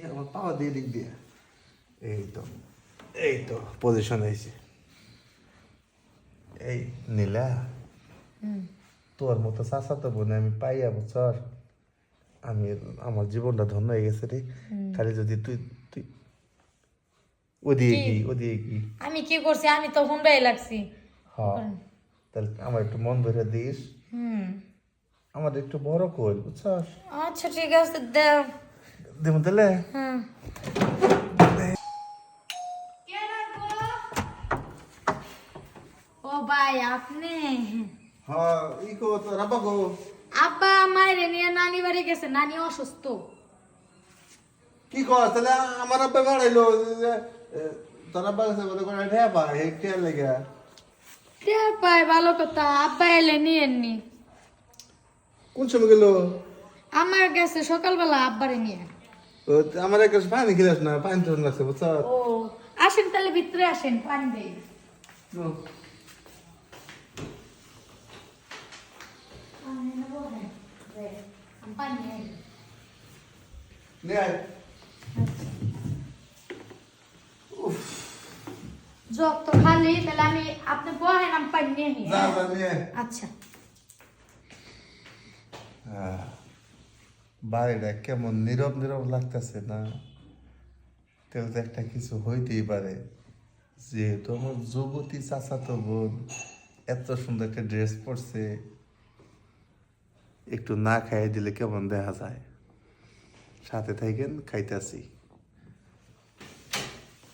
আমার পাওয়া দিয়ে দিক দিয়ে এই তো পজিশন হয়েছে। এই নীলা, তোর মতো চাচা তো বোন আমি পাইয়া বছর আমি আমার জীবনটা ধন্য হয়ে গেছে রে। খালি যদি তুই তুই ওদিকে কি আমি কি করছি? আমি তো হুন্ডাই লাগছি। হ্যাঁ, তাহলে আমার একটু মন ধরে দিস। আমার একটু বড় কই বুঝছস? আচ্ছা ঠিক আছে, দাও। দেব তাহলে। ও ভাই আপনি? হ্যাঁ, ই কো তো রাবা গো। আব্বা মায়ের নিয়ে নানি বাড়ি গেছে, নানি অসুস্থ। কি কর তাহলে? আমার আব্বা বাড়াইলো তোর আব্বা কাছে বলে করে ঢেয়া পা হে কে লেগে টের পায়, ভালো কথা। আব্বা এলে নিয়েননি। কোন সময় গেল? আমার গেছে সকালবেলা আব্বারে নিয়ে। আমার এক গ্লাস পানি খেলাস না, পানি তো লাগছে বুঝছ? ও আসেন তাহলে, ভিতরে আসেন, পানি দেই। জগ তো খালি, তাহলে আমি আপনি বহেন, আমি পানি নিয়ে নিই। আচ্ছা। বাড়িটা কেমন নীরব নীরব লাগতেছে না? তাহলে তো একটা কিছু হইতেই পারে। যেহেতু আমার যুবতী চাচাতো বোন এত সুন্দর একটা ড্রেস পরছে, একটু না খাইয়ে দিলে কেমন দেখা যায়। সাথে থাকেন, খাইতেছি।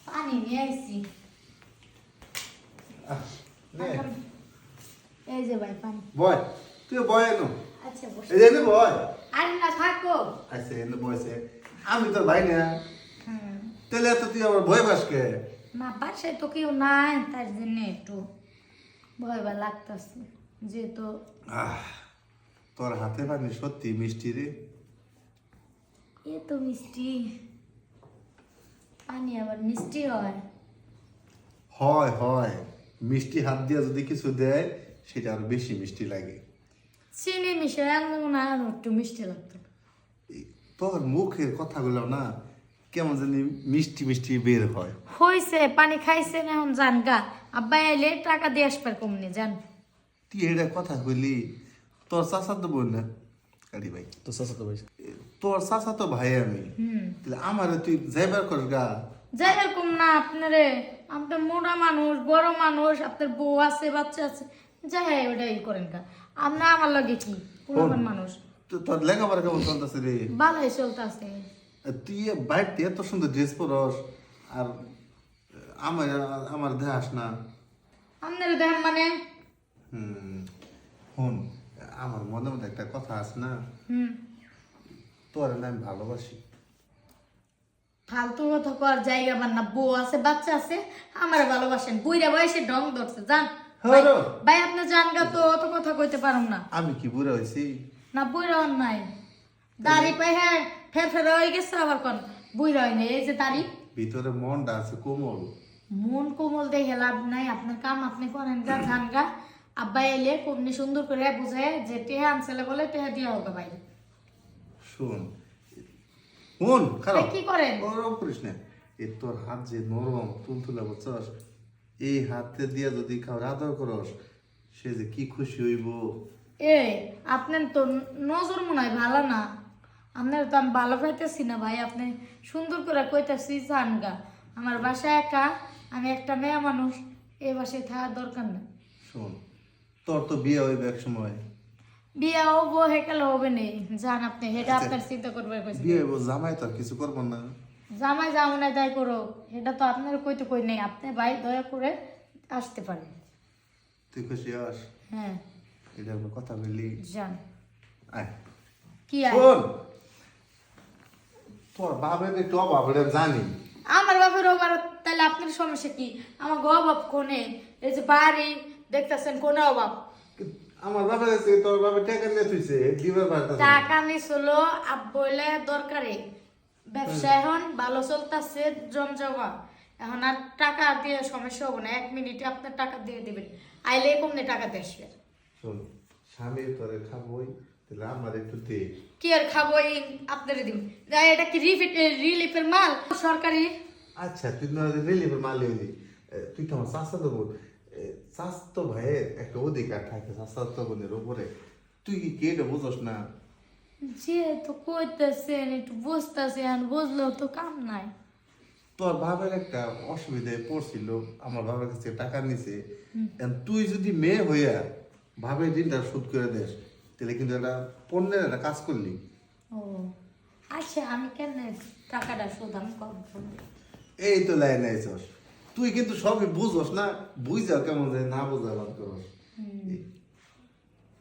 পানি নিয়ে আইছি। এই যে ভাই পানি। বয়, তুই বয় এনো। আচ্ছা বসে। এই যে বয়। আর না থাকো। আচ্ছা এনে বয়সে আমি তোর ভাই না। তাহলে এত তুই আমার ভয় পাসকে? না বাসায় তো কেউ নাই, তার জন্য একটু ভয় ভয় লাগতেছে যেহেতু। তোর হাতে পানি সত্যি মিষ্টি রে। এ তো মিষ্টি, পানি আবার মিষ্টি হয়। হয় হয়, মিষ্টি হাত দিয়ে যদি কিছু দেয় সেটা আরো বেশি মিষ্টি লাগে। চিনি মিশে আনলে মনে হয় আরো একটু মিষ্টি লাগতো। তোর মুখের কথাগুলো না কেমন জানি মিষ্টি মিষ্টি বের হয়। হইছে, পানি খাইছেন, এখন যান গা। আব্বা এলে টাকা দিয়ে আসবার কমনি, যান। তুই এটা কথা কইলি? তোর চাচা তো বোন না কারি ভাই, তো চাচা তো ভাই। তোর চাচা তো ভাই আমি। তাহলে আমারে তুই যাইবার কর গা। যাই এরকম না আপনারে, আপনার মোটা মানুষ, বড় মানুষ, আপনার বউ আছে, বাচ্চা আছে, যাই ওটাই করেন গা। আপনার আমার লাগে কি পুরান মানুষ। তোর লেখাপড়া কেমন চলতেছে রে? ভালোই চলতেছে। তুই বাইরতে এত সুন্দর ড্রেস পরস আর আমার আমার দেখাস না। আপনার দেখেন মানে? শুন, আমার মনে মধ্যে একটা কথা আছে না, তোর না আমি ভালোবাসি। ফালতু কথা কর জায়গা বান্না, বউ আছে, বাচ্চা আছে, আমার ভালোবাসেন। বুইরা বয়সে ঢং ধরছে, যান ভাই। আপনি যান গা, তো অত কথা কইতে পারুন না। আমি কি বুড়া হয়েছি? না বুইরা হন নাই, দাড়ি পাই হ্যাঁ ফের ফের হয়ে গেছে, আবার কোন বুইরা হয় নাই। এই যে দাড়ি, ভিতরে মনটা আছে কোমল। মন কোমল দেখে লাভ নাই। আপনার কাম আপনি করেন গা, যান গা। আব্বা এলে কমনি সুন্দর করে বুঝে যে টেহা আনছেলে বলে টেহা দিয়া হোক ভাই। শুন শুন, খারাপ কি করেন? ওরকম করিস না। এ তোর হাত যে নরম তুলতুলা বুঝছস, এই হাতে দিয়া যদি কাউ আদর করস সে যে কি খুশি হইব। এ আপনার তো নজর মনে হয় ভালো না। আপনার তো আমি ভালো পাইতেছি না ভাই। আপনি সুন্দর করে কইতেছি যান গা। আমার বাসায় একা, আমি একটা মেয়ে মানুষ, এই বাসায় থাকার দরকার নেই। শোন, তোর তো বিয়ে হইবে এক সময়। বিয়া হবো হেকালে হবে নেই, যান আপনি। এটা আপনার চিন্তা করবার কইছি। বিয়ে হইব, জামাই তো আর কিছু করবো না। জামাই যাও না তাই করো, এটা তো আপনার কইতে কই নেই। আপনি ভাই দয়া করে আসতে পারেন। তুই খুশি হস? হ্যাঁ এটা আমরা কথা বললি। যান। আয় কি আর শোন, তোর বাপের একটু অভাব এটা জানি। আমার বাপের ওবার, তাহলে আপনার সমস্যা কি? আমার অভাব কোনে? এই যে বাড়ি দেখতেছেন, কোনে অভাব? আমার বাপের কাছে তোর বাপের টাকা নিয়ে তুইছে দিবার পারতাছ না। টাকা নিছিল বইলে দরকারে, ব্যবসা এখন ভালো চলতেছে, জমজমা। এখন আর টাকা দিয়ে সমস্যা হবে না, 1 মিনিটে আপনার টাকা দিয়ে দিবেন। আইলে কমনে টাকা দিয়ে আসবে। শোন, স্বামীর তোরে খাবই, তাহলে আমার একটু দে। কি আর খাবো এই আপনারে দিব যাই এটা কি রিলিফের মাল সরকারি আচ্ছা তুই না রিলিফের মালি হলি তুই তো আমার চাচাতো বোন চাচাতো ভাইয়ের একটা অধিকার থাকে চাচাতো বোনের উপরে তুই কি এটা বুঝোস না যে তো কইতেছেন একটু বুঝতেছেন বুঝলেও তো কাম নাই তোর বাবার একটা অসুবিধায় পড়ছিল আমার বাবার কাছে টাকা নিছে তুই যদি মেয়ে হইয়া ভাবে ঋণটা শোধ করে দেস তাহলে কিন্তু একটা পণ্যের একটা কাজ করলি ও আচ্ছা আমি কেন টাকাটা শোধ আমি কম এই তো লাইন আইছস তুই কিন্তু সবই বুঝোস না বুঝা কেমন যায় না বুঝা বাদ করস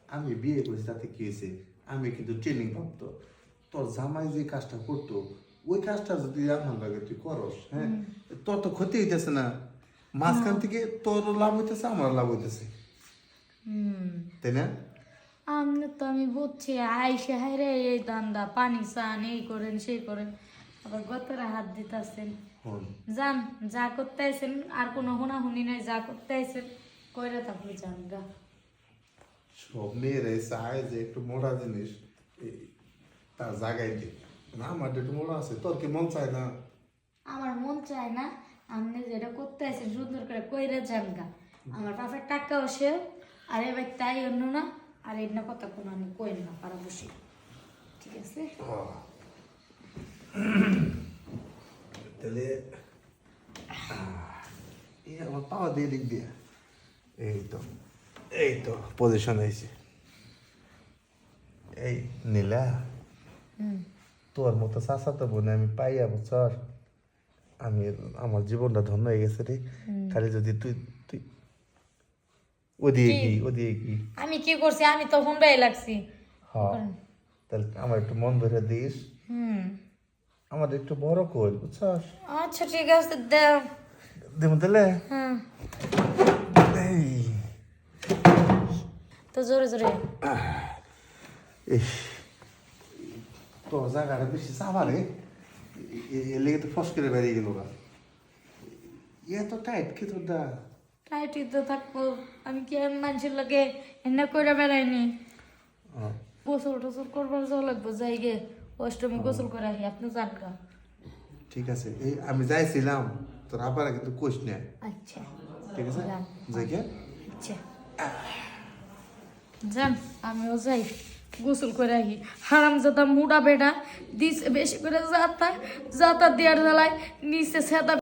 আমি বিয়ে করেছি তাতে কি হয়েছে আমি কিন্তু ট্রেনিং প্রাপ্ত তোর জামাই যে কাজটা করতো ওই কাজটা যদি আমার লাগে তুই করস হ্যাঁ তোর তো ক্ষতি হইতেছে না মাঝখান থেকে তোর লাভ হইতেছে আমার লাভ হইতেছে তাই না আমনে তো আমি বুঝছি আইসে হাইরে এই দান্দা পানি চান এই করেন সেই করেন আবার গতরে হাত দিতেছেন হন যান যা করতে আইছেন আর কোনো হুনাহুনি নাই যা করতে আইছেন কইরা তারপরে যান গা সব মেয়েরাই চায় যে একটু মোটা জিনিস তার জায়গায় দি না আমার একটু মোটা আছে তোর কি মন চায় না আমার মন চায় না আপনি যেটা করতে আইছেন সুন্দর করে কইরা যান গা আমার বাপের টাকাও সে আর এবার তাই অন্য না আর এর না কথা কোনো আমি কইন না পারা বসি ঠিক আছে তাহলে এই আমার পাওয়া দিয়ে দিক দিয়ে এই তো পজিশন হয়েছে এই নীলা তোর মতো চাষা তো বোন আমি পাইয়া বছর আমি আমার জীবনটা ধন্য হয়ে গেছে রে খালি যদি তুই তুই ওদিকে কি আমি কি করছি আমি তো হুন্ডাই লাগছি হ্যাঁ তাহলে আমার একটু মন ধরে দিস আমার একটু বড় কই বুঝছস আচ্ছা ঠিক আছে দাও দেবো তাহলে হ্যাঁ এই তো জোরে জোরে ইস তোর জায়গাটা বেশি চাপা রে এর লেগে তো ফস করে বেরিয়ে গেল না এত টাইট কি তোর দা টাইটই তো থাকবো আমি কি এমন মানুষের লাগে এনে করে বেড়াইনি গোসল টোসল করবার যাওয়া লাগবো যাই গে অষ্টমী গোসল করে আসি আপনি যান গা ঠিক আছে এই আমি যাইছিলাম তোর আবার কিন্তু কোশ না আচ্ছা ঠিক আছে যান। যাই গে আচ্ছা যান আমিও যাই গোসল করে আসি হারাম জাদা মুডা বেড়া দিছে বেশি করে যাতা যাতা দেওয়ার জ্বালায় নিচে সেদা